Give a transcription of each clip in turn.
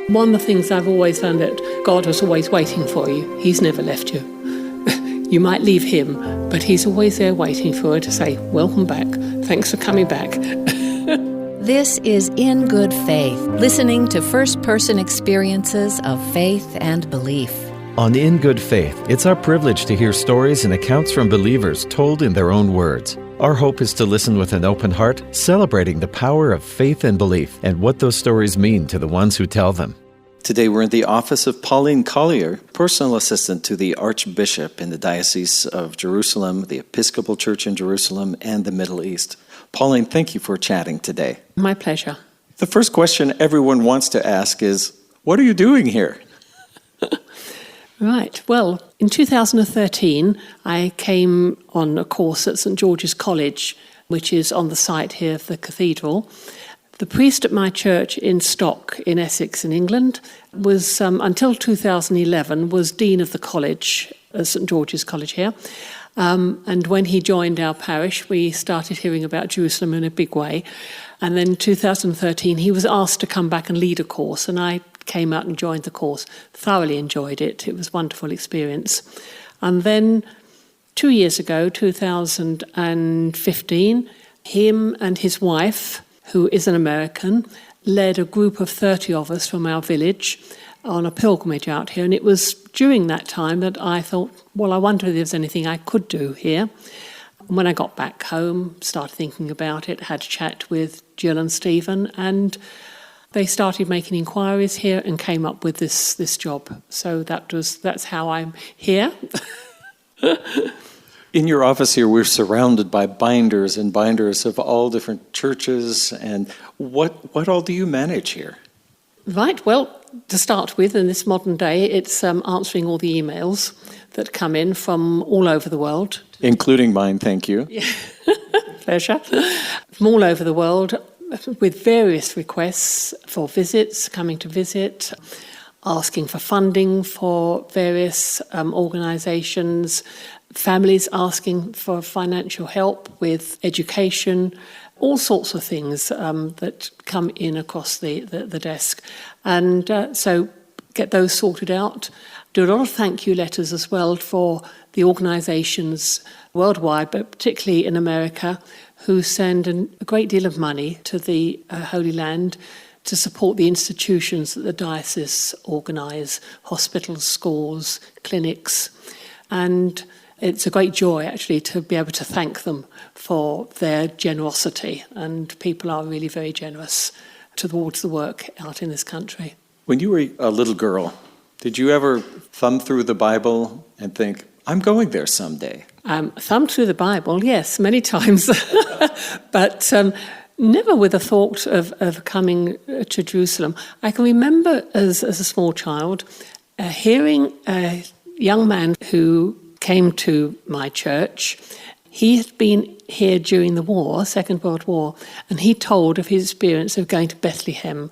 One of the things I've always found that God was always waiting for you. He's never left you. You might leave him, but he's always there waiting for you to say, welcome back. Thanks for coming back. This is In Good Faith, listening to first-person experiences of faith and belief. On In Good Faith, it's our privilege to hear stories and accounts from believers told in their own words. Our hope is to listen with an open heart, celebrating the power of faith and belief and what those stories mean to the ones who tell them. Today we're in the office of Pauline Collier, personal assistant to the Archbishop in the Diocese of Jerusalem, the Episcopal Church in Jerusalem, and the Middle East. Pauline, thank you for chatting today. My pleasure. The first question everyone wants to ask is, what are you doing here? Right. Well, in 2013, I came on a course at St. George's College, which is on the site here of the cathedral. The priest at my church in Stock in Essex in England was, until 2011, was Dean of the college, St. George's College here. And when he joined our parish, we started hearing about Jerusalem in a big way. And then in 2013, he was asked to come back and lead a course, and I came out and joined the course. Thoroughly enjoyed it. It was a wonderful experience. And then 2 years ago, 2015, him and his wife, who is an American, led a group of 30 of us from our village on a pilgrimage out here. And it was during that time that I thought, well, I wonder if there's anything I could do here. And when I got back home, started thinking about it, had a chat with Jill and Stephen, and they started making inquiries here and came up with this job. So that's how I'm here. In your office here, we're surrounded by binders and binders of all different churches. And what all do you manage here? Right, well, to start with, in this modern day, it's answering all the emails that come in from all over the world. Including mine, thank you. Yeah. Pleasure. From all over the world, with various requests for visits, coming to visit, asking for funding for various organisations, families asking for financial help with education, all sorts of things that come in across the desk. And so get those sorted out. Do a lot of thank you letters as well for the organisations worldwide, but particularly in America, who send a great deal of money to the Holy Land to support the institutions that the diocese organise, hospitals, schools, clinics. And it's a great joy, actually, to be able to thank them for their generosity. And people are really very generous towards the work out in this country. When you were a little girl, did you ever thumb through the Bible and think, I'm going there someday? Thumb through the Bible, yes, many times. But never with a thought of coming to Jerusalem. I can remember as a small child hearing a young man who came to my church. He had been here during the war, Second World War, and he told of his experience of going to Bethlehem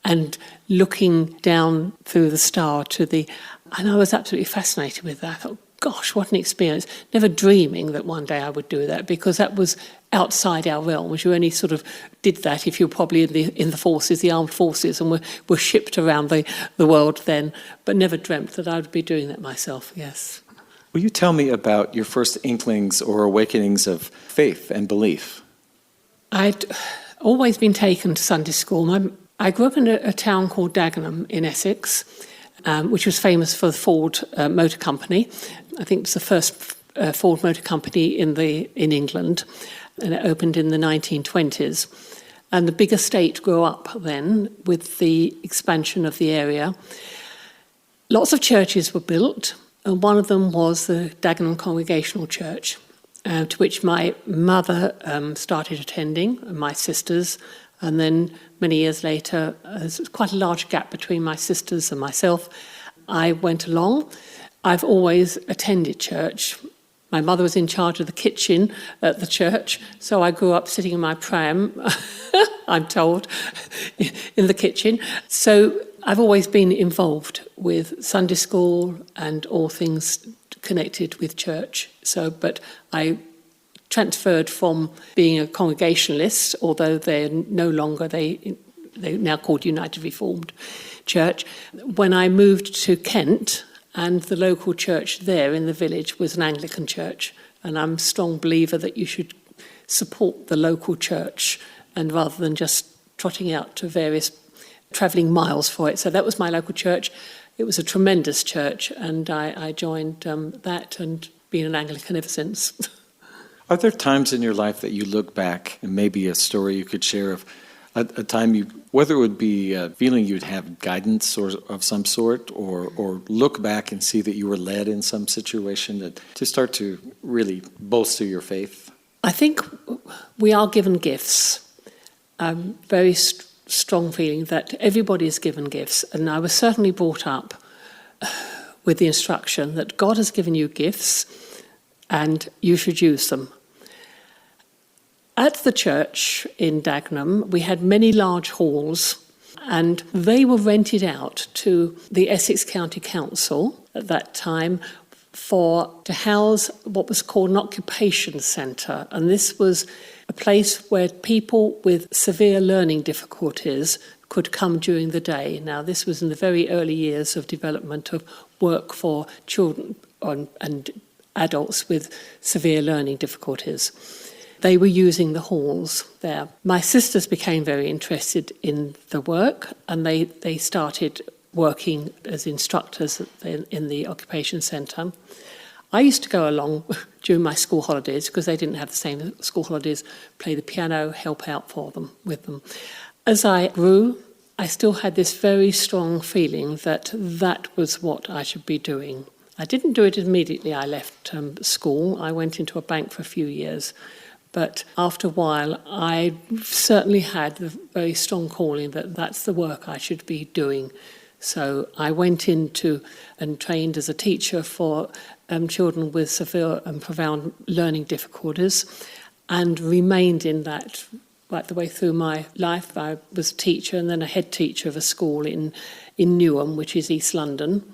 and looking down through the star and I was absolutely fascinated with that. I thought, gosh, what an experience. Never dreaming that one day I would do that, because that was outside our realms. You only sort of did that if you were probably in the forces, the armed forces, and were shipped around the world then, but never dreamt that I would be doing that myself, yes. Will you tell me about your first inklings or awakenings of faith and belief? I'd always been taken to Sunday school. I grew up in a town called Dagenham in Essex, which was famous for the Ford Motor Company. I think it's the first Ford Motor Company in England, and it opened in the 1920s. And the big estate grew up then with the expansion of the area. Lots of churches were built, and one of them was the Dagenham Congregational Church, to which my mother started attending, and my sisters. And then many years later, there's quite a large gap between my sisters and myself. I went along. I've always attended church. My mother was in charge of the kitchen at the church, so I grew up sitting in my pram, I'm told, in the kitchen. So I've always been involved with Sunday school and all things connected with church. But I transferred from being a Congregationalist, although they're no longer, they they're now called United Reformed Church. When I moved to Kent, and the local church there in the village was an Anglican church, and I'm a strong believer that you should support the local church, and rather than just trotting out to various travelling miles for it. So that was my local church. It was a tremendous church, and I joined that and been an Anglican ever since. Are there times in your life that you look back, and maybe a story you could share of a time whether it would be feeling you'd have guidance or of some sort, or look back and see that you were led in some situation to start to really bolster your faith? I think we are given gifts. Very strong feeling that everybody is given gifts, and I was certainly brought up with the instruction that God has given you gifts and you should use them. At the church in Dagenham, we had many large halls, and they were rented out to the Essex County Council at that time to house what was called an occupation centre. And this was a place where people with severe learning difficulties could come during the day. Now, this was in the very early years of development of work for children and adults with severe learning difficulties. They were using the halls there. My sisters became very interested in the work, and they started working as instructors in the occupation centre. I used to go along during my school holidays, because they didn't have the same school holidays, play the piano, help out with them. As I grew, I still had this very strong feeling that that was what I should be doing. I didn't do it immediately I left school. I went into a bank for a few years. But after a while, I certainly had the very strong calling that that's the work I should be doing. So I went into and trained as a teacher for children with severe and profound learning difficulties, and remained in that right the way through my life. I was a teacher and then a head teacher of a school in Newham, which is East London.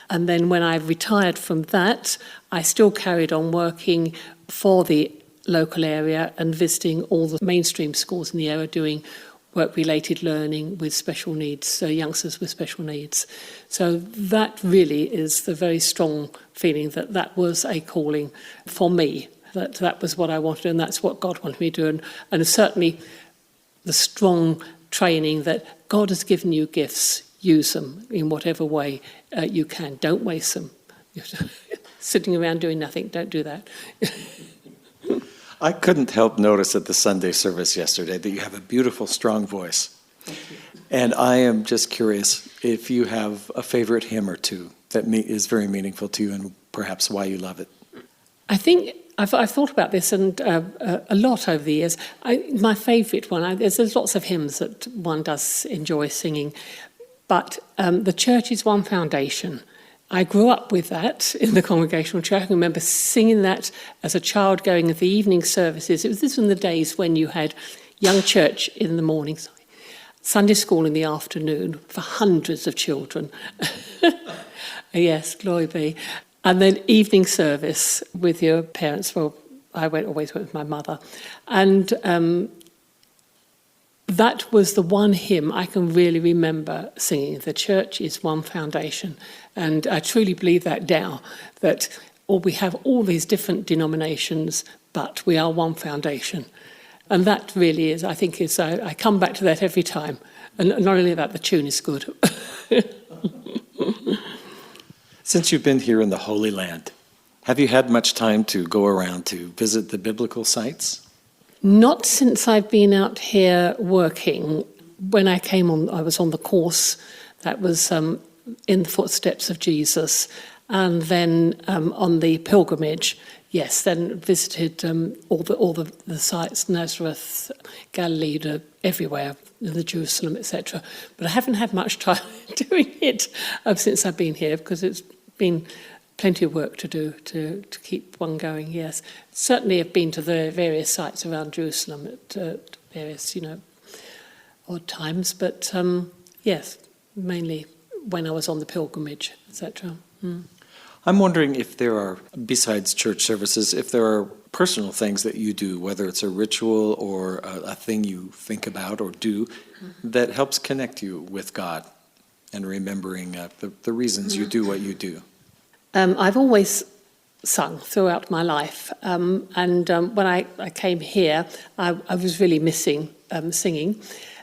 And then when I retired from that, I still carried on working for the local area and visiting all the mainstream schools in the area, doing work-related learning with special needs, so youngsters with special needs. So that really is the very strong feeling that that was a calling for me, that was what I wanted, and that's what God wanted me to do. And certainly the strong training that God has given you gifts, use them in whatever way you can. Don't waste them. Sitting around doing nothing, don't do that. I couldn't help notice at the Sunday service yesterday that you have a beautiful, strong voice. Thank you. And I am just curious if you have a favorite hymn or two that is very meaningful to you, and perhaps why you love it. I think I've thought about this and a lot over the years. My favourite one, there's lots of hymns that one does enjoy singing, but the Church is One Foundation. I grew up with that in the Congregational Church. I remember singing that as a child, going to the evening services. This was in the days when you had young church in the morning, Sunday school in the afternoon for hundreds of children. Yes, glory be. And then evening service with your parents. Well, I always went with my mother. And that was the one hymn I can really remember singing. The Church is One Foundation. And I truly believe that now, that we have all these different denominations, but we are one foundation. And that really is, I think, I come back to that every time. And not only that, the tune is good. Since you've been here in the Holy Land, have you had much time to go around to visit the biblical sites? Not since I've been out here working. When I came on, I was on the course that was in the footsteps of Jesus, and then on the pilgrimage, yes, then visited all the sites, Nazareth, Galilee, everywhere, the Jerusalem, etc. But I haven't had much time doing it since I've been here, because it's been plenty of work to do to keep one going, yes. Certainly I've been to the various sites around Jerusalem at various, odd times, but yes, mainly when I was on the pilgrimage, etc. I'm wondering if there are, besides church services, if there are personal things that you do, whether it's a ritual or a thing you think about or do, that helps connect you with God and remembering the reasons you do what you do? I've always sung throughout my life, and when I came here, I was really missing singing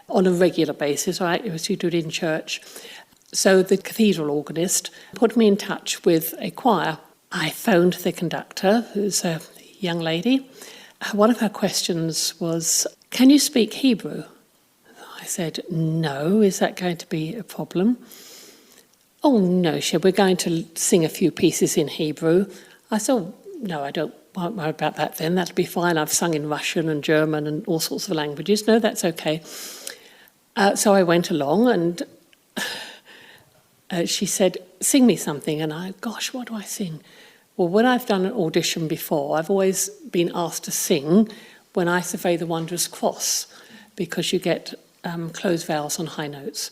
on a regular basis. Right, as you do it in church. So the cathedral organist put me in touch with a choir. I phoned the conductor, who's a young lady. One of her questions was, "Can you speak Hebrew?" I said, "No, is that going to be a problem?" "Oh, no," she said, "we're going to sing a few pieces in Hebrew." I said, "Oh, no, I won't worry about that then. That'll be fine. I've sung in Russian and German and all sorts of languages. No, that's okay." So I went along and she said, "Sing me something." And gosh, what do I sing? Well, when I've done an audition before, I've always been asked to sing When I Survey the Wondrous Cross, because you get closed vowels on high notes.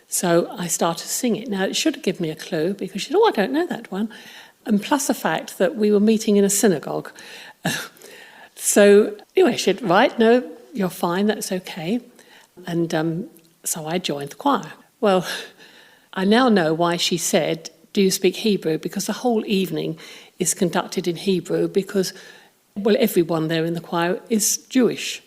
So I started to sing it. Now, it should have given me a clue, because she said, "Oh, I don't know that one." And plus the fact that we were meeting in a synagogue. So anyway, she said, "Right, no, you're fine, that's okay." And so I joined the choir. Well, I now know why she said, "Do you speak Hebrew?" Because the whole evening is conducted in Hebrew because, well, everyone there in the choir is Jewish.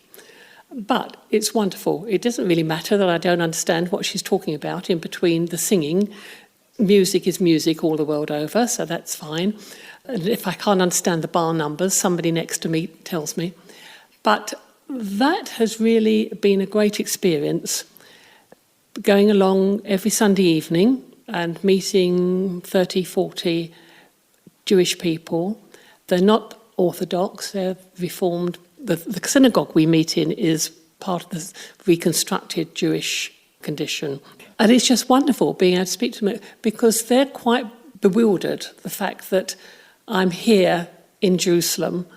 But it's wonderful. It doesn't really matter that I don't understand what she's talking about in between the singing. Music is music all the world over, so that's fine. And if I can't understand the bar numbers, somebody next to me tells me. But that has really been a great experience, going along every Sunday evening and meeting 30, 40 Jewish people. They're not Orthodox, they're Reformed. The synagogue we meet in is part of the reconstructed Jewish condition. And it's just wonderful being able to speak to them, because they're quite bewildered, the fact that I'm here in Jerusalem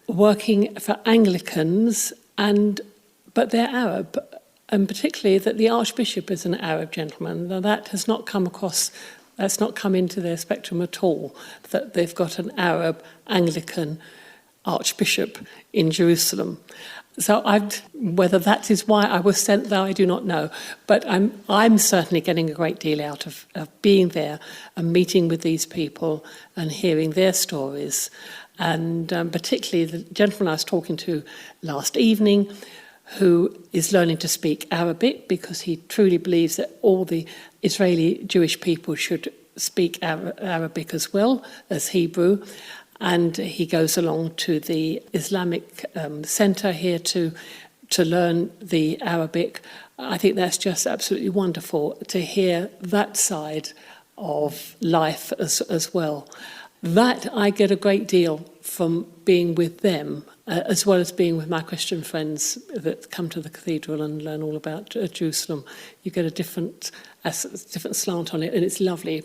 working for Anglicans, but they're Arab, and particularly that the Archbishop is an Arab gentleman. Now, that has not come across, that's not come into their spectrum at all, that they've got an Arab Anglican Archbishop in Jerusalem. So whether that is why I was sent there, I do not know. But I'm certainly getting a great deal out of being there and meeting with these people and hearing their stories. And particularly the gentleman I was talking to last evening, who is learning to speak Arabic because he truly believes that all the Israeli Jewish people should speak Arabic as well as Hebrew. And he goes along to the Islamic Centre here to learn the Arabic. I think that's just absolutely wonderful to hear that side of life as well. That I get a great deal from being with them, as well as being with my Christian friends that come to the cathedral and learn all about Jerusalem. You get a different slant on it, and it's lovely.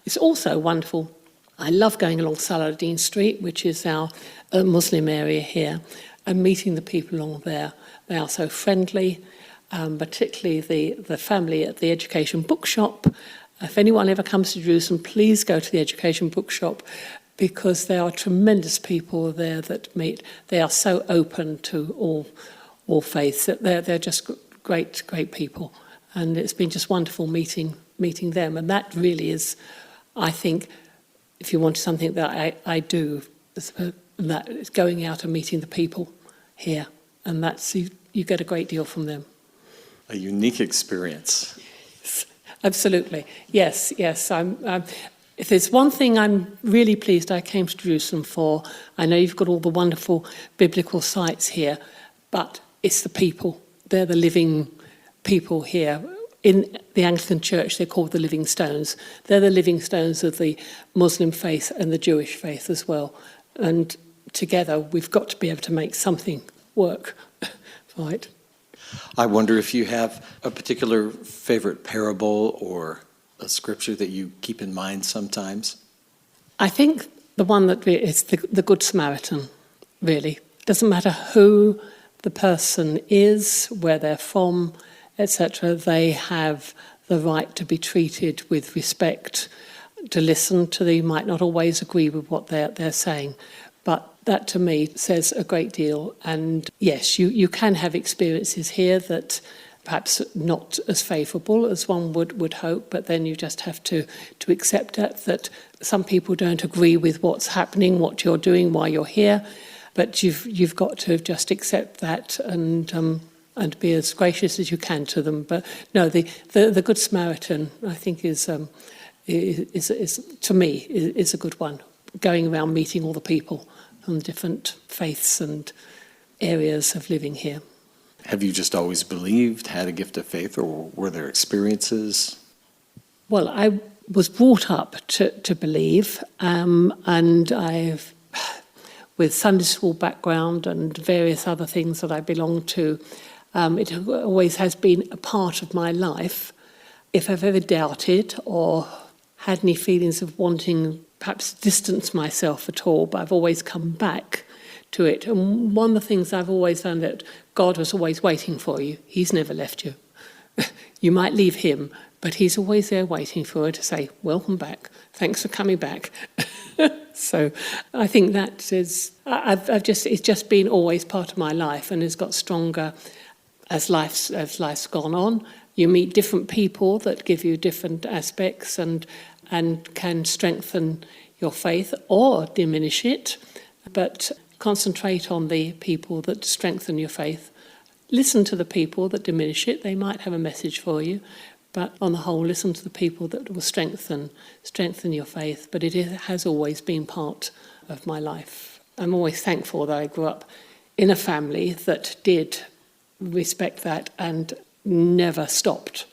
It's also wonderful. I love going along Saladin Street, which is our Muslim area here, and meeting the people along there. They are so friendly, particularly the family at the Education Bookshop. If anyone ever comes to Jerusalem, please go to the Education Bookshop, because there are tremendous people there that meet. They are so open to all faiths. They're just great people, and it's been just wonderful meeting them. And that really is, I think, if you want something that I do, that is going out and meeting the people here, and that's you get a great deal from them. A unique experience. Absolutely, yes. If there's one thing I'm really pleased I came to Jerusalem for, I know you've got all the wonderful biblical sites here, but it's the people. They're the living people here. In the Anglican Church, they're called the living stones. They're the living stones of the Muslim faith and the Jewish faith as well. And together, we've got to be able to make something work, right? I wonder if you have a particular favorite parable or a scripture that you keep in mind sometimes. I think the one that is the Good Samaritan, really. Doesn't matter who the person is, where they're from, etc., they have the right to be treated with respect, to listen to them. You might not always agree with what they're saying, but that to me says a great deal. And yes, you can have experiences here that perhaps not as favourable as one would hope, but then you just have to accept that some people don't agree with what's happening, what you're doing, why you're here, but you've got to just accept that and be as gracious as you can to them. But no, the Good Samaritan, I think, is to me is a good one. Going around meeting all the people from different faiths and areas of living here. Have you just always believed, had a gift of faith, or were there experiences? Well, I was brought up to believe, and I've, with Sunday school background and various other things that I belong to, it always has been a part of my life. If I've ever doubted or had any feelings of wanting perhaps distance myself at all, but I've always come back to it. And one of the things I've always found that God was always waiting for you. He's never left you. You might leave him, but he's always there waiting for you to say, welcome back. Thanks for coming back. So I think that is, it's just been always part of my life and has got stronger as life's gone on. You meet different people that give you different aspects and can strengthen your faith or diminish it. But concentrate on the people that strengthen your faith. Listen to the people that diminish it. They might have a message for you. But on the whole, listen to the people that will strengthen your faith. But it has always been part of my life. I'm always thankful that I grew up in a family that did respect that and never stopped,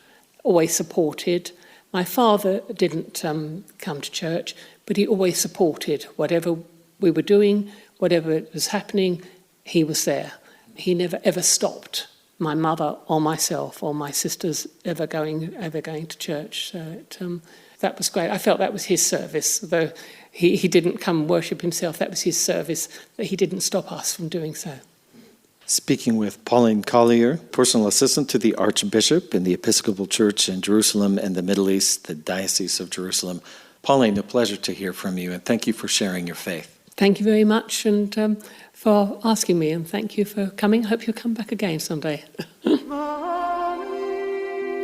always supported. My father didn't come to church, but he always supported whatever we were doing, whatever was happening, he was there. He never ever stopped my mother or myself or my sisters ever going to church. So that was great. I felt that was his service, though he didn't come worship himself. That was his service, that he didn't stop us from doing so. Speaking with Pauline Collier, personal assistant to the Archbishop in the Episcopal Church in Jerusalem and the Middle East, the Diocese of Jerusalem. Pauline, a pleasure to hear from you, and thank you for sharing your faith. Thank you very much, and for asking me, and thank you for coming. I hope you'll come back again someday.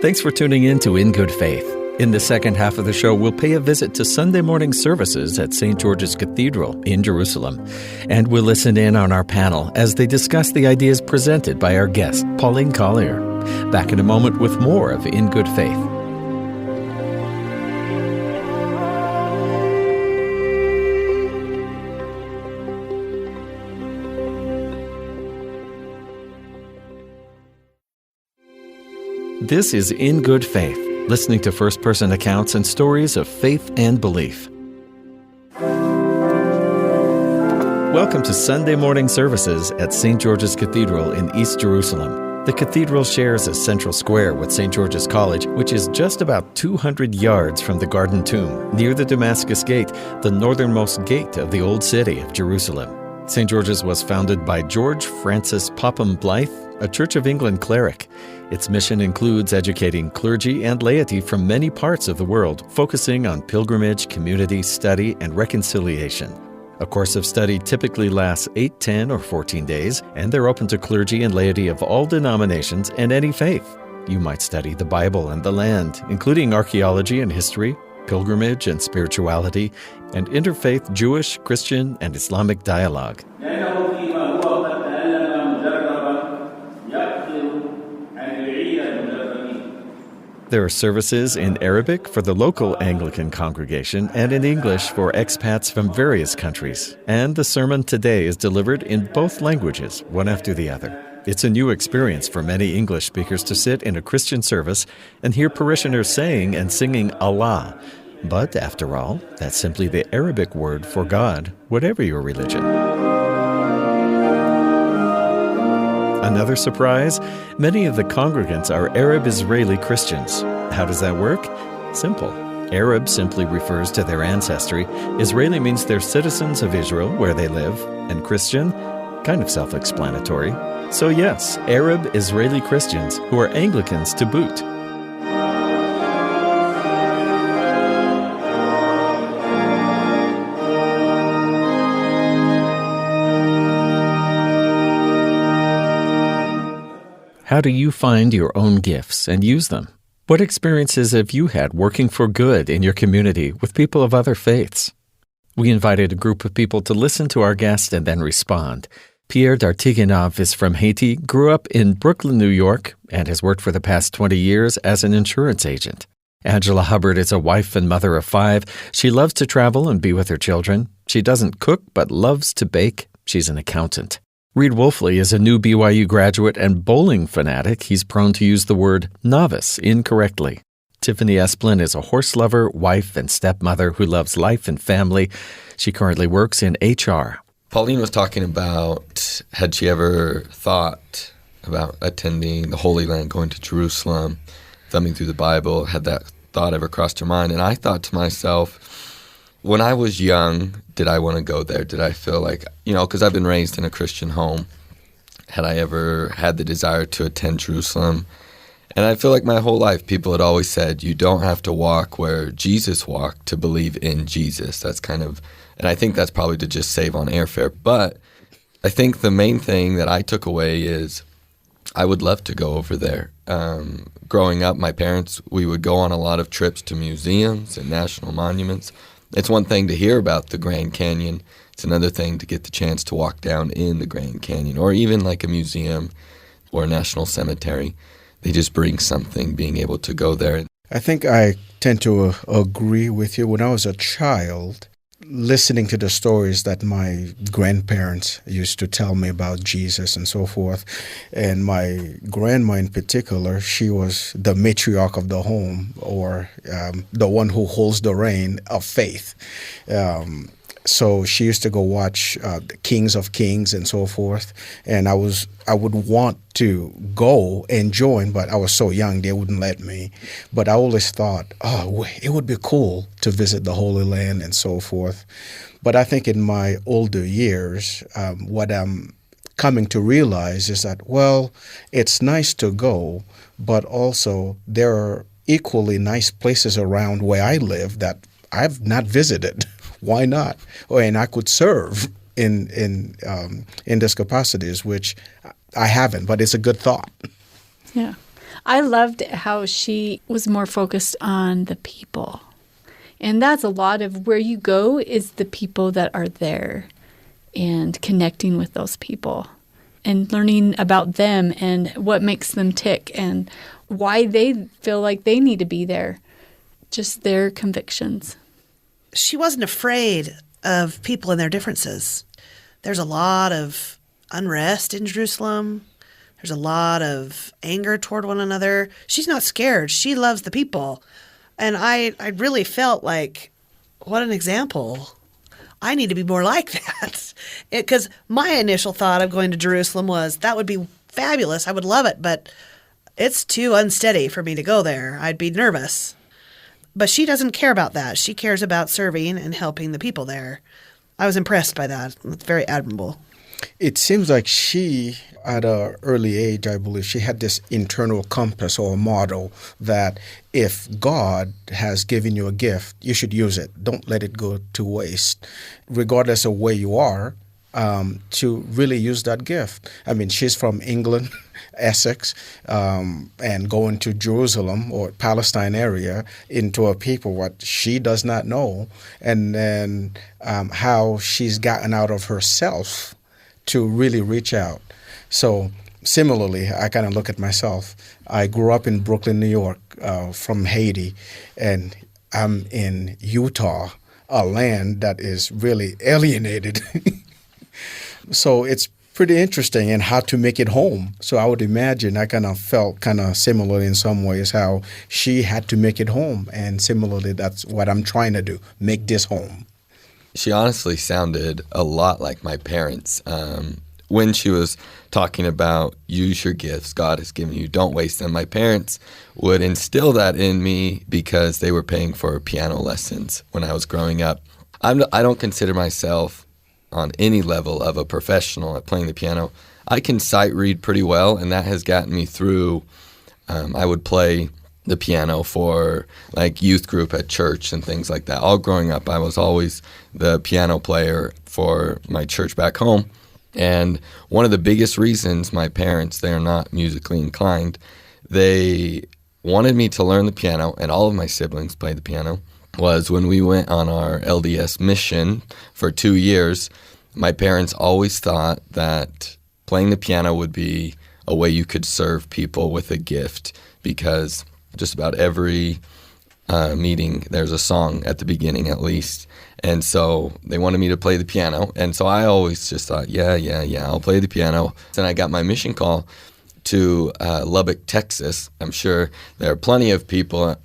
Thanks for tuning in to In Good Faith. In the second half of the show, we'll pay a visit to Sunday morning services at St. George's Cathedral in Jerusalem. And we'll listen in on our panel as they discuss the ideas presented by our guest, Pauline Collier. Back in a moment with more of In Good Faith. This is In Good Faith, listening to first-person accounts and stories of faith and belief. Welcome to Sunday morning services at St. George's Cathedral in East Jerusalem. The cathedral shares a central square with St. George's College, which is just about 200 yards from the Garden Tomb, near the Damascus Gate, the northernmost gate of the Old City of Jerusalem. St. George's was founded by George Francis Popham Blythe, a Church of England cleric. Its mission includes educating clergy and laity from many parts of the world, focusing on pilgrimage, community, study, and reconciliation. A course of study typically lasts 8, 10, or 14 days, and they're open to clergy and laity of all denominations and any faith. You might study the Bible and the land, including archaeology and history, pilgrimage and spirituality, and interfaith Jewish, Christian, and Islamic dialogue. There are services in Arabic for the local Anglican congregation and in English for expats from various countries. And the sermon today is delivered in both languages, one after the other. It's a new experience for many English speakers to sit in a Christian service and hear parishioners saying and singing Allah. But after all, that's simply the Arabic word for God, whatever your religion. Another surprise, many of the congregants are Arab-Israeli Christians. How does that work? Simple. Arab simply refers to their ancestry. Israeli means they're citizens of Israel, where they live. And Christian? Kind of self-explanatory. So yes, Arab-Israeli Christians who are Anglicans to boot. How do you find your own gifts and use them? What experiences have you had working for good in your community with people of other faiths? We invited a group of people to listen to our guest and then respond. Pierre Dartiganov is from Haiti, grew up in Brooklyn, New York, and has worked for the past 20 years as an insurance agent. Angela Hubbard is a wife and mother of 5. She loves to travel and be with her children. She doesn't cook, but loves to bake. She's an accountant. Reed Wolfley is a new BYU graduate and bowling fanatic. He's prone to use the word novice incorrectly. Tiffany Esplin is a horse lover, wife, and stepmother who loves life and family. She currently works in HR. Pauline was talking about, had she ever thought about attending the Holy Land, going to Jerusalem, thumbing through the Bible, had that thought ever crossed her mind? And I thought to myself, when I was young, did I want to go there? Did I feel like, because I've been raised in a Christian home, had I ever had the desire to attend Jerusalem? And I feel like my whole life people had always said, you don't have to walk where Jesus walked to believe in Jesus. That's and I think that's probably to just save on airfare. But I think the main thing that I took away is I would love to go over there. Growing up, my parents, we would go on a lot of trips to museums and national monuments. It's one thing to hear about the Grand Canyon. It's another thing to get the chance to walk down in the Grand Canyon, or even like a museum or a national cemetery. They just bring something, being able to go there. I think I tend to agree with you. When I was a child, listening to the stories that my grandparents used to tell me about Jesus and so forth, and my grandma in particular, she was the matriarch of the home, or the one who holds the reign of faith. So she used to go watch the Kings of Kings and so forth, and I would want to go and join, but I was so young they wouldn't let me. But I always thought, it would be cool to visit the Holy Land and so forth. But I think in my older years, what I'm coming to realize is that, it's nice to go, but also there are equally nice places around where I live that I've not visited. Why not? And I could serve in these capacities, which I haven't, but it's a good thought. Yeah. I loved how she was more focused on the people. And that's a lot of where you go is the people that are there and connecting with those people and learning about them and what makes them tick and why they feel like they need to be there, just their convictions. She wasn't afraid of people and their differences. There's a lot of unrest in Jerusalem. There's a lot of anger toward one another. She's not scared. She loves the people. And I really felt like, what an example. I need to be more like that. Because my initial thought of going to Jerusalem was, that would be fabulous. I would love it, but it's too unsteady for me to go there. I'd be nervous. But she doesn't care about that. She cares about serving and helping the people there. I was impressed by that. It's very admirable. It seems like she, at an early age, I believe, she had this internal compass or model that if God has given you a gift, you should use it. Don't let it go to waste, regardless of where you are, to really use that gift. I mean, she's from England, Essex, and going to Jerusalem or Palestine area into a people what she does not know, and then how she's gotten out of herself to really reach out. So similarly, I kind of look at myself. I grew up in Brooklyn, New York, from Haiti, and I'm in Utah, a land that is really alienated. So it's pretty interesting and how to make it home. So I would imagine I kind of felt kind of similar in some ways how she had to make it home. And similarly, that's what I'm trying to do, make this home. She honestly sounded a lot like my parents. When she was talking about use your gifts God has given you, don't waste them, my parents would instill that in me because they were paying for piano lessons when I was growing up. I don't consider myself on any level of a professional at playing the piano. I can sight read pretty well, and that has gotten me through. I would play the piano for like youth group at church and things like that. All growing up, I was always the piano player for my church back home. And one of the biggest reasons my parents, they are not musically inclined, they wanted me to learn the piano, and all of my siblings played the piano, was when we went on our LDS mission for 2 years, my parents always thought that playing the piano would be a way you could serve people with a gift, because just about every meeting, there's a song at the beginning at least. And so they wanted me to play the piano. And so I always just thought, yeah, I'll play the piano. Then I got my mission call to Lubbock, Texas. I'm sure there are plenty of people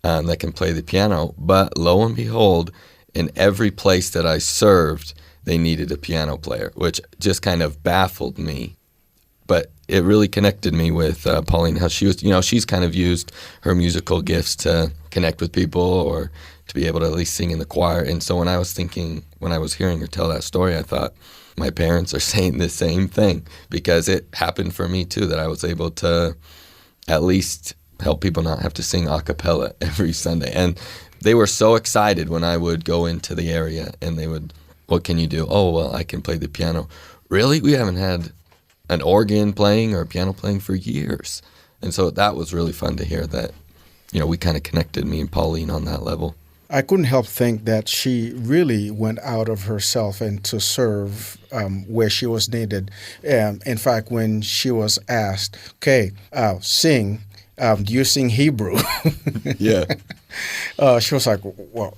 that can play the piano. But lo and behold, in every place that I served, they needed a piano player, which just kind of baffled me. But it really connected me with Pauline, how she was, she's kind of used her musical gifts to connect with people or to be able to at least sing in the choir. And so when I was hearing her tell that story, I thought, my parents are saying the same thing, because it happened for me too, that I was able to at least help people not have to sing a cappella every Sunday. And they were so excited when I would go into the area and they would, what can you do? Oh, well, I can play the piano. Really? We haven't had an organ playing or a piano playing for years. And so that was really fun to hear that, we kind of connected, me and Pauline, on that level. I couldn't help think that she really went out of herself and to serve where she was needed. In fact, when she was asked, okay, sing, do you sing Hebrew? Yeah. She was like, well,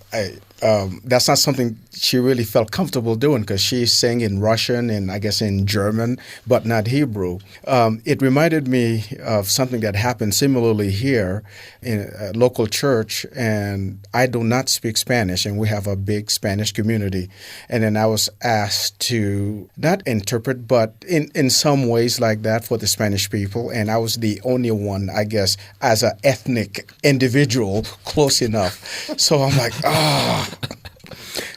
that's not something she really felt comfortable doing, because she sang in Russian and I guess in German, but not Hebrew. It reminded me of something that happened similarly here in a local church, and I do not speak Spanish, and we have a big Spanish community. And then I was asked to not interpret, but in some ways like that for the Spanish people, and I was the only one, I guess, as an ethnic individual close enough. So I'm like,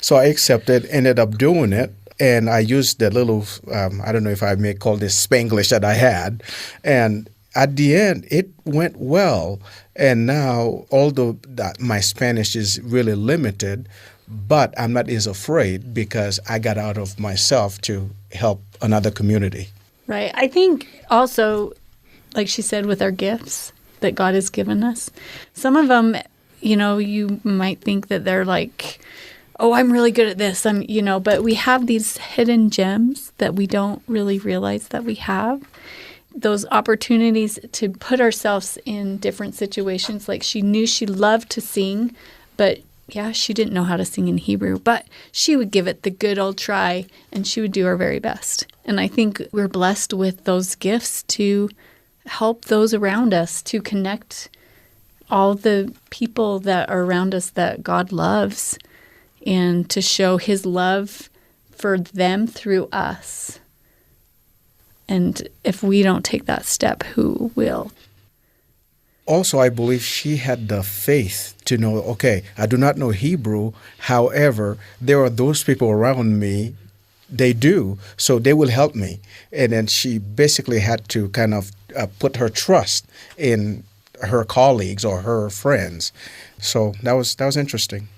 So I accepted, ended up doing it, and I used the little, I don't know if I may call this Spanglish that I had. And at the end, it went well. And now, although that my Spanish is really limited, but I'm not as afraid because I got out of myself to help another community. Right. I think also, like she said, with our gifts that God has given us, some of them, you might think that they're like, oh, I'm really good at this. But we have these hidden gems that we don't really realize that we have. Those opportunities to put ourselves in different situations. Like she knew she loved to sing, but she didn't know how to sing in Hebrew, but she would give it the good old try and she would do her very best. And I think we're blessed with those gifts to help those around us, to connect all the people that are around us that God loves, and to show his love for them through us. And if we don't take that step, who will? Also, I believe she had the faith to know, okay, I do not know Hebrew. However, there are those people around me, they do, so they will help me. And then she basically had to kind of put her trust in her colleagues or her friends. So that was interesting.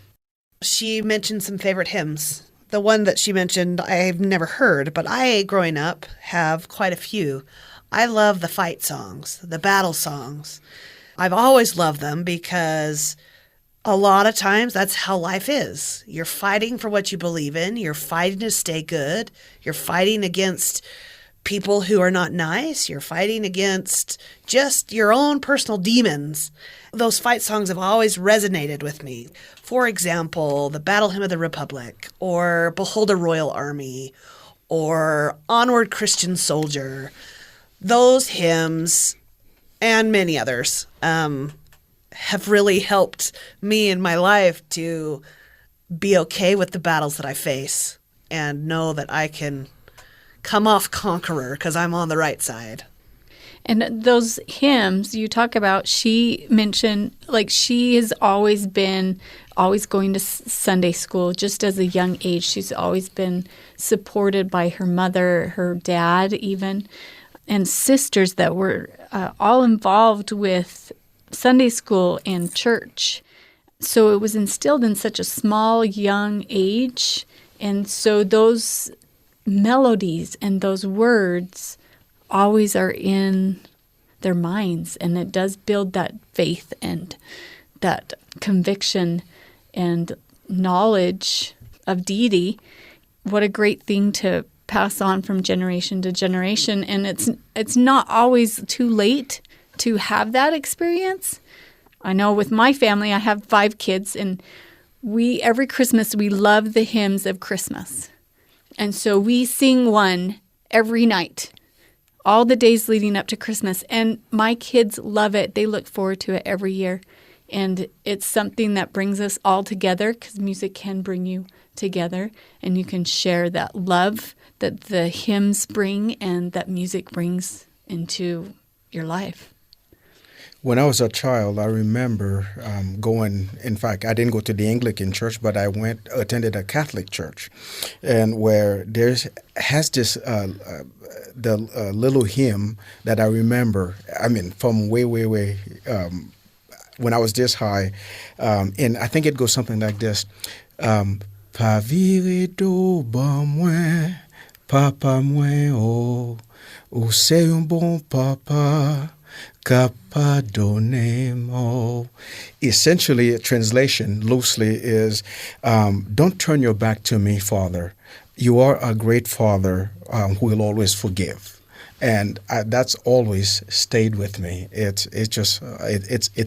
She mentioned some favorite hymns. The one that she mentioned I've never heard, but I, growing up, have quite a few. I love the fight songs, the battle songs. I've always loved them because a lot of times that's how life is. You're fighting for what you believe in. You're fighting to stay good. You're fighting against people who are not nice. You're fighting against just your own personal demons. Those fight songs have always resonated with me. For example, the Battle Hymn of the Republic, or Behold a Royal Army, or Onward Christian Soldier. Those hymns, and many others, have really helped me in my life to be okay with the battles that I face and know that I can come off conqueror because I'm on the right side. And those hymns you talk about, she mentioned, like, she has always going to Sunday school just as a young age. She's always been supported by her mother, her dad even, and sisters that were all involved with Sunday school and church. So it was instilled in such a small, young age. And so those melodies and those words always are in their minds, and it does build that faith and that conviction and knowledge of deity. What a great thing to pass on from generation to generation. And it's not always too late to have that experience. I know with my family, I have 5 kids, and every Christmas we love the hymns of Christmas. And so we sing one every night, all the days leading up to Christmas. And my kids love it. They look forward to it every year. And it's something that brings us all together, because music can bring you together, and you can share that love that the hymns bring and that music brings into your life. When I was a child, I remember going. In fact, I didn't go to the Anglican church, but I attended a Catholic church, and where has this the little hymn that I remember. I mean, from way when I was this high, and I think it goes something like this: Pavire do bamwe, papa mwe o c'est un bon papa. Capadonemo. Essentially, a translation loosely is, don't turn your back to me, Father. You are a great Father who will always forgive. And that's always stayed with me. It's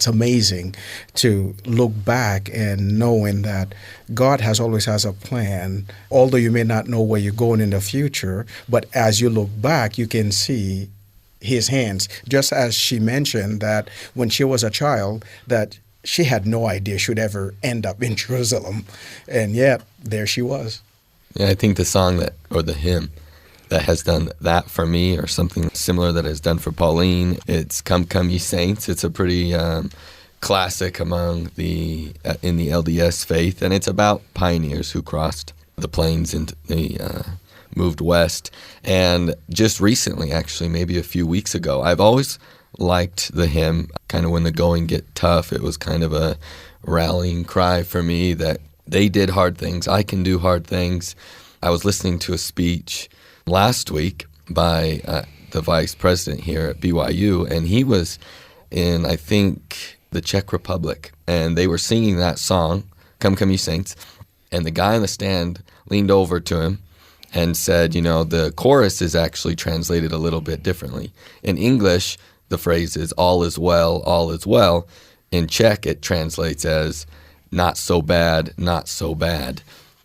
amazing to look back and knowing that God always has a plan, although you may not know where you're going in the future, but as you look back, you can see His hands, just as she mentioned that when she was a child, that she had no idea she would ever end up in Jerusalem, and yet there she was. Yeah, I think the song or the hymn that has done that for me, or something similar that has done for Pauline, it's "Come, Come, Ye Saints." It's a pretty classic among in the LDS faith, and it's about pioneers who crossed the plains and moved west. And just recently, actually, maybe a few weeks ago, I've always liked the hymn. Kind of when the going get tough, it was kind of a rallying cry for me that they did hard things, I can do hard things. I was listening to a speech last week by the vice president here at BYU, and he was in, I think, the Czech Republic, and they were singing that song, "Come, Come, Ye Saints," and the guy in the stand leaned over to him and said, the chorus is actually translated a little bit differently. In English, the phrase is "all is well, all is well." In Czech, it translates as "not so bad, not so bad."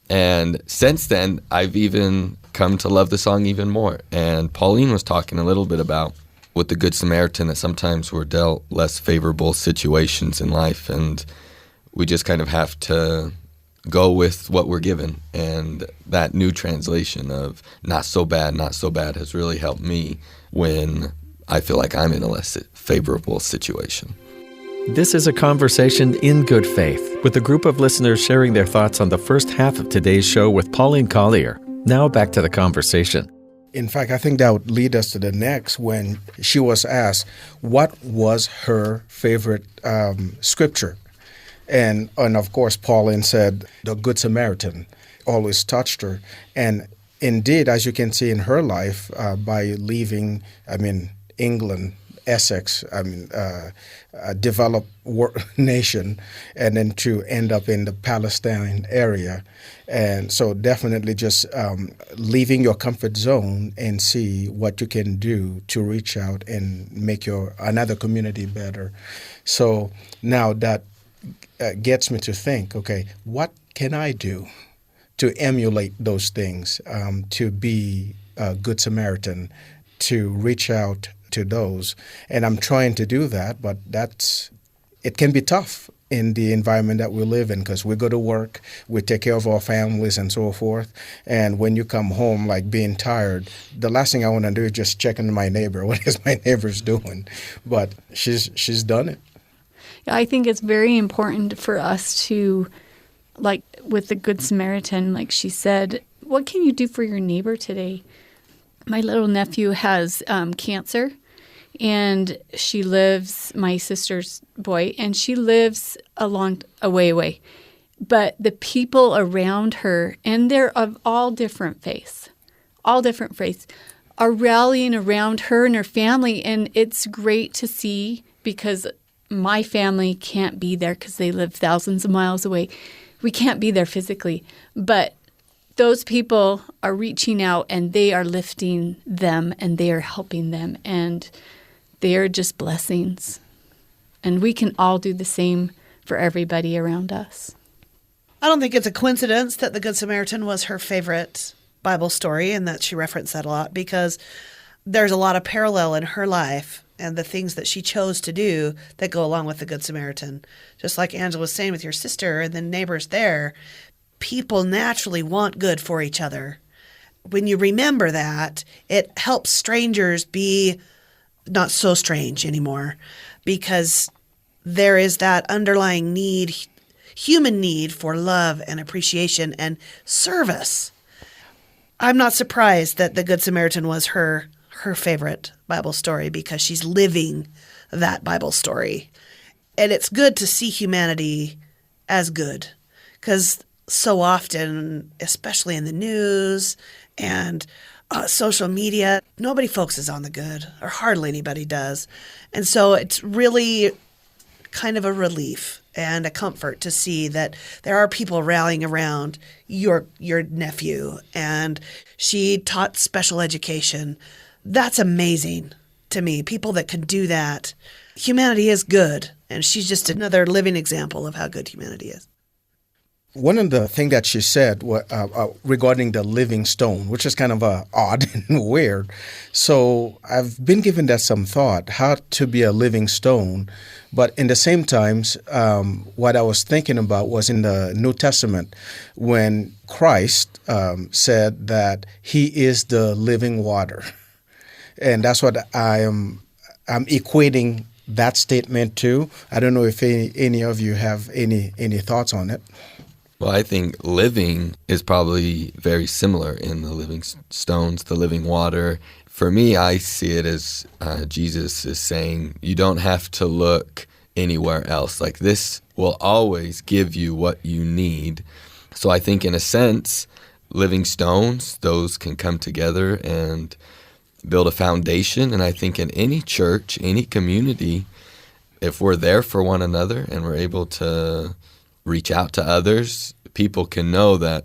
And since then, I've even come to love the song even more. And Pauline was talking a little bit about, with the Good Samaritan, that sometimes we're dealt less favorable situations in life, and we just kind of have to go with what we're given. And that new translation of "not so bad, not so bad" has really helped me when I feel like I'm in a less favorable situation. This is a conversation in good faith, with a group of listeners sharing their thoughts on the first half of today's show with Pauline Collier. Now back to the conversation. In fact, I think that would lead us to the next, when she was asked what was her favorite scripture. And of course, Pauline said the Good Samaritan always touched her. And indeed, as you can see in her life, by leaving, England, Essex, a developed nation, and then to end up in the Palestine area. And so definitely just leaving your comfort zone and see what you can do to reach out and make another community better. So now that gets me to think, okay, what can I do to emulate those things, to be a Good Samaritan, to reach out to those? And I'm trying to do that, but it can be tough in the environment that we live in, because we go to work, we take care of our families and so forth. And when you come home, like being tired, the last thing I want to do is just check on my neighbor. What is my neighbor's doing? But she's done it. I think it's very important for us to, like with the Good Samaritan, like she said, what can you do for your neighbor today? My little nephew has cancer, and she lives, my sister's boy, and she lives a way away. But the people around her, and they're of all different faiths, all different faiths, are rallying around her and her family. And it's great to see, because my family can't be there because they live thousands of miles away. We can't be there physically. But those people are reaching out, and they are lifting them, and they are helping them. And they are just blessings. And we can all do the same for everybody around us. I don't think it's a coincidence that the Good Samaritan was her favorite Bible story and that she referenced that a lot, because there's a lot of parallel in her life and the things that she chose to do that go along with the Good Samaritan. Just like Angela was saying with your sister and the neighbors there, people naturally want good for each other. When you remember that, it helps strangers be not so strange anymore, because there is that underlying need, human need for love and appreciation and service. I'm not surprised that the Good Samaritan was her favorite Bible story, because she's living that Bible story. And it's good to see humanity as good, because so often, especially in the news and social media, nobody focuses on the good, or hardly anybody does. And so it's really kind of a relief and a comfort to see that there are people rallying around your nephew, and she taught special education. That's amazing to me, people that can do that. Humanity is good, and she's just another living example of how good humanity is. One of the things that she said regarding the living stone, which is kind of odd and weird. So I've been giving that some thought, how to be a living stone. But in the same times, what I was thinking about was in the New Testament, when Christ said that he is the living water. And that's what I'm equating that statement to. I don't know if any of you have any thoughts on it. Well, I think living is probably very similar in the living stones, the living water. For me, I see it as Jesus is saying, you don't have to look anywhere else. Like, this will always give you what you need. So I think in a sense, living stones, those can come together and build a foundation. And I think in any church, any community, if we're there for one another and we're able to reach out to others, people can know that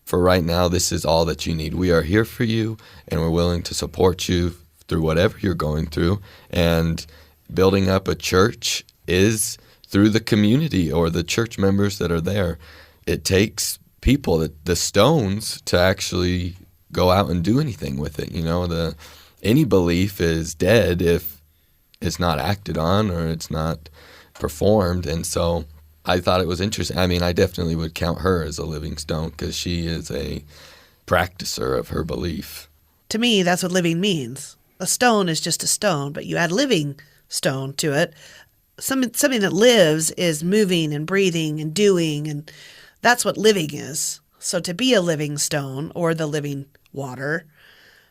for right now, this is all that you need. We are here for you, and we're willing to support you through whatever you're going through. And building up a church is through the community or the church members that are there. It takes people, the stones, to actually go out and do anything with it. You know, any belief is dead if it's not acted on or it's not performed. And so I thought it was interesting. I mean, I definitely would count her as a living stone, because she is a practicer of her belief. To me, that's what living means. A stone is just a stone, but you add living stone to it. Something that lives is moving and breathing and doing, and that's what living is. So to be a living stone or the living water,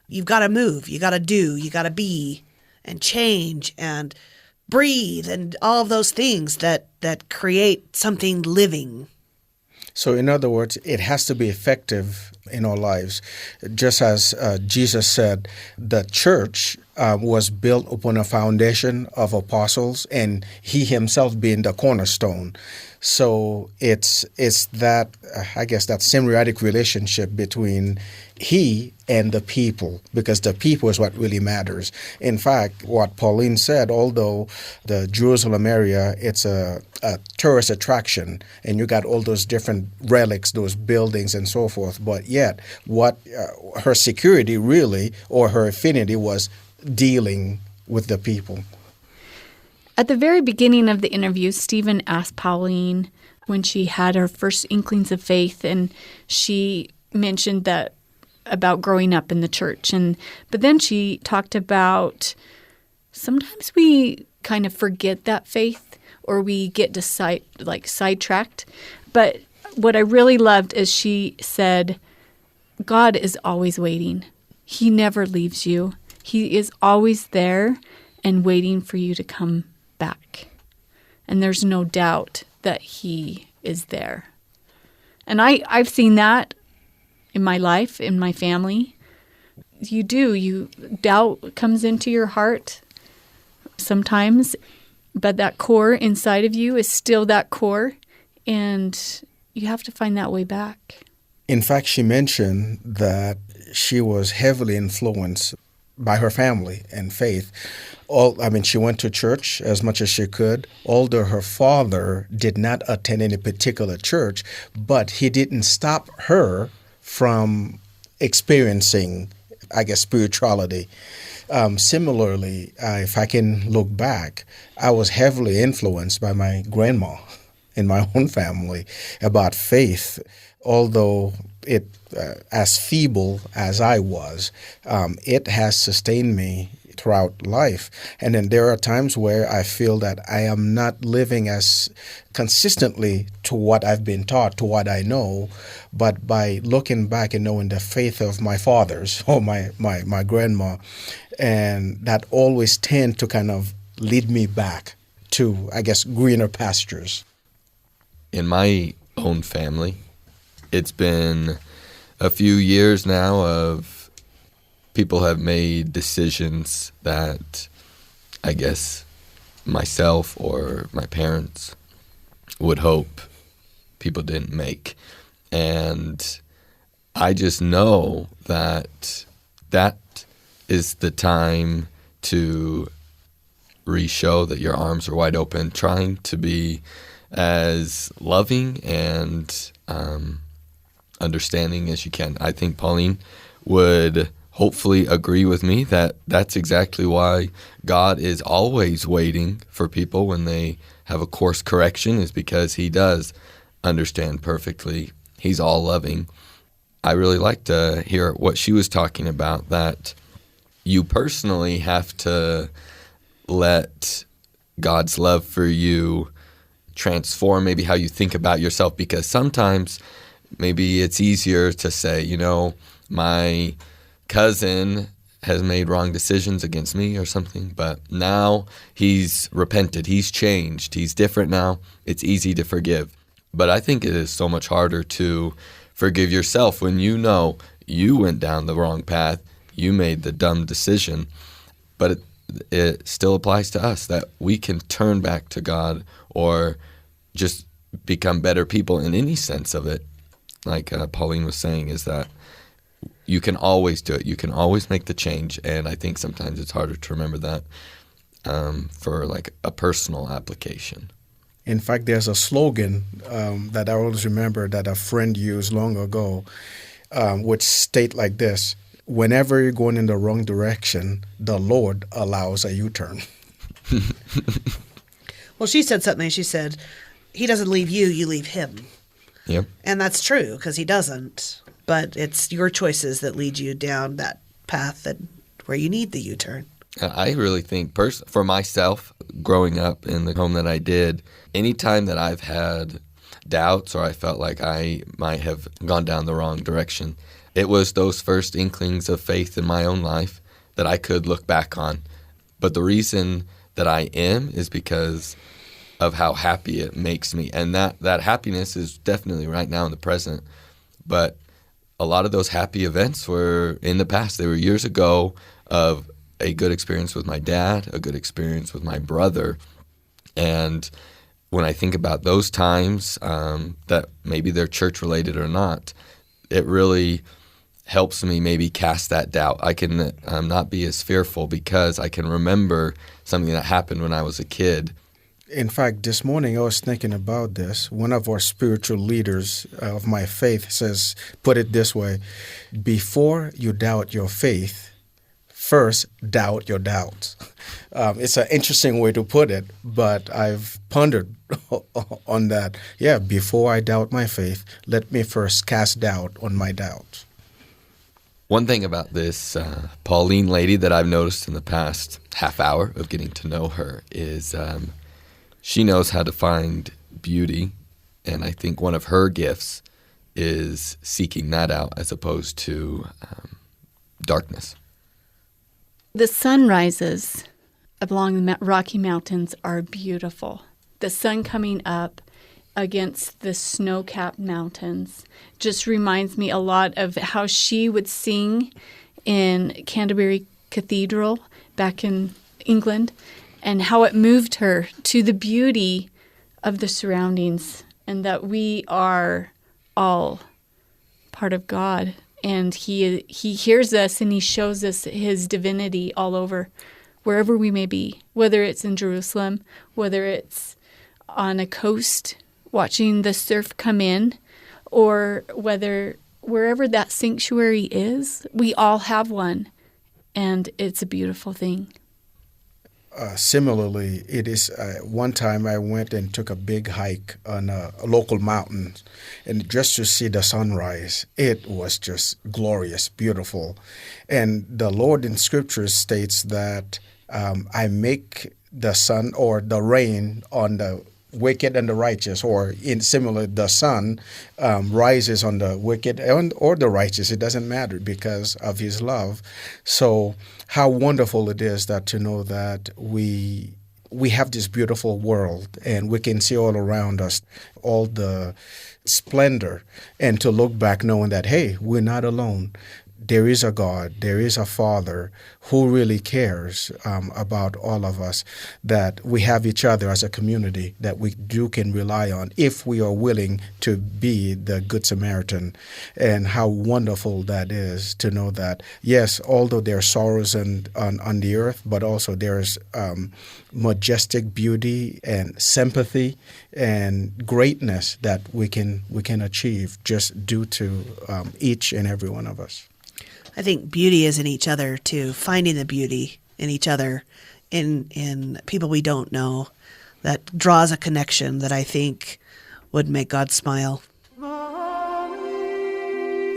you've got to move, you got to do, you got to be and change and breathe and all of those things that create something living. So in other words, it has to be effective in our lives. Just as Jesus said, the church was built upon a foundation of apostles, and he himself being the cornerstone. So it's that, I guess, that symbiotic relationship between he and the people, because the people is what really matters. In fact, what Pauline said, although the Jerusalem area, it's a tourist attraction, and you got all those different relics, those buildings and so forth, but yet what her security really, or her affinity, was dealing with the people. At the very beginning of the interview, Stephen asked Pauline when she had her first inklings of faith, and she mentioned that about growing up in the church. But then she talked about sometimes we kind of forget that faith, or we get sidetracked. But what I really loved is she said, God is always waiting. He never leaves you. He is always there and waiting for you to come back. And there's no doubt that he is there. And I've seen that in my life, in my family. you do. Doubt comes into your heart sometimes, but that core inside of you is still that core, and you have to find that way back. In fact, she mentioned that she was heavily influenced by her family and faith. She went to church as much as she could, although her father did not attend any particular church, but he didn't stop her from experiencing, spirituality. Similarly, if I can look back, I was heavily influenced by my grandma in my own family about faith, although it, as feeble as I was, it has sustained me throughout life. And then there are times where I feel that I am not living as consistently to what I've been taught, to what I know, but by looking back and knowing the faith of my fathers or my grandma, and that always tend to kind of lead me back to, greener pastures. In my own family, it's been a few years now of people have made decisions that I guess myself or my parents would hope people didn't make. And I just know that is the time to re-show that your arms are wide open, trying to be as loving and understanding as you can. I think Pauline would hopefully agree with me that that's exactly why God is always waiting for people when they have a course correction, is because he does understand perfectly. He's all loving. I really like to hear what she was talking about, that you personally have to let God's love for you transform maybe how you think about yourself, because sometimes maybe it's easier to say, my cousin has made wrong decisions against me or something, but now he's repented, he's changed, he's different now. It's easy to forgive. But I think it is so much harder to forgive yourself when you know you went down the wrong path, you made the dumb decision. But it still applies to us that we can turn back to God or just become better people in any sense of it. Like Pauline was saying, is that you can always do it. You can always make the change. And I think sometimes it's harder to remember that for like a personal application. In fact, there's a slogan that I always remember that a friend used long ago, which state like this: whenever you're going in the wrong direction, the Lord allows a U-turn. Well, she said something. She said, he doesn't leave you, you leave him. Yep. And that's true, because he doesn't. But it's your choices that lead you down that path where you need the U-turn. I really think, for myself, growing up in the home that I did, anytime that I've had doubts or I felt like I might have gone down the wrong direction, it was those first inklings of faith in my own life that I could look back on. But the reason that I am is because of how happy it makes me. And that happiness is definitely right now in the present. But a lot of those happy events were in the past. They were years ago of a good experience with my dad, a good experience with my brother. And when I think about those times, that maybe they're church-related or not, it really helps me maybe cast that doubt. I can not be as fearful because I can remember something that happened when I was a kid. In fact, this morning I was thinking about this. One of our spiritual leaders of my faith put it this way: before you doubt your faith, first doubt your doubts. It's an interesting way to put it, but I've pondered on that. Yeah, before I doubt my faith, let me first cast doubt on my doubts. One thing about this Pauline lady that I've noticed in the past half hour of getting to know her is she knows how to find beauty, and I think one of her gifts is seeking that out as opposed to darkness. The sunrises along the Rocky Mountains are beautiful. The sun coming up against the snow-capped mountains just reminds me a lot of how she would sing in Canterbury Cathedral back in England, and how it moved her to the beauty of the surroundings, and that we are all part of God. And he hears us, and he shows us his divinity all over, wherever we may be, whether it's in Jerusalem, whether it's on a coast watching the surf come in, or whether wherever that sanctuary is, we all have one, and it's a beautiful thing. Similarly, it is one time I went and took a big hike on a local mountain, and just to see the sunrise, it was just glorious, beautiful. And the Lord in Scripture states that I make the sun or the rain on the wicked and the righteous, or in similar, the sun rises on the wicked or the righteous. It doesn't matter because of his love. So how wonderful it is that to know that we have this beautiful world, and we can see all around us all the splendor, and to look back knowing that, hey, we're not alone. There is a God, there is a Father who really cares about all of us, that we have each other as a community that we can rely on if we are willing to be the Good Samaritan. And how wonderful that is to know that, yes, although there are sorrows on the earth, but also there's majestic beauty and sympathy and greatness that we can achieve just due to each and every one of us. I think beauty is in each other, too, finding the beauty in each other, in people we don't know, that draws a connection that I think would make God smile.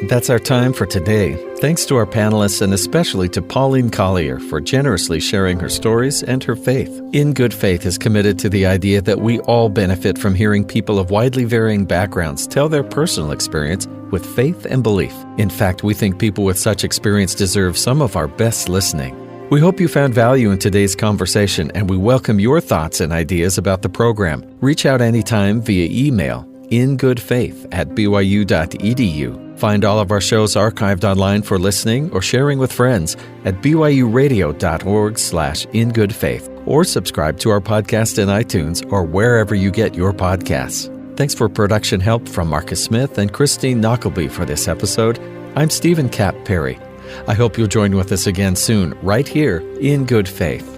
That's our time for today. Thanks to our panelists, and especially to Pauline Collier for generously sharing her stories and her faith. In Good Faith is committed to the idea that we all benefit from hearing people of widely varying backgrounds tell their personal experience with faith and belief. In fact, we think people with such experience deserve some of our best listening. We hope you found value in today's conversation, and we welcome your thoughts and ideas about the program. Reach out anytime via email, ingoodfaith@byu.edu. Find all of our shows archived online for listening or sharing with friends at byuradio.org/ingoodfaith, or subscribe to our podcast in iTunes or wherever you get your podcasts. Thanks for production help from Marcus Smith and Christine Knockleby for this episode. I'm Stephen Kapp Perry. I hope you'll join with us again soon, right here in Good Faith.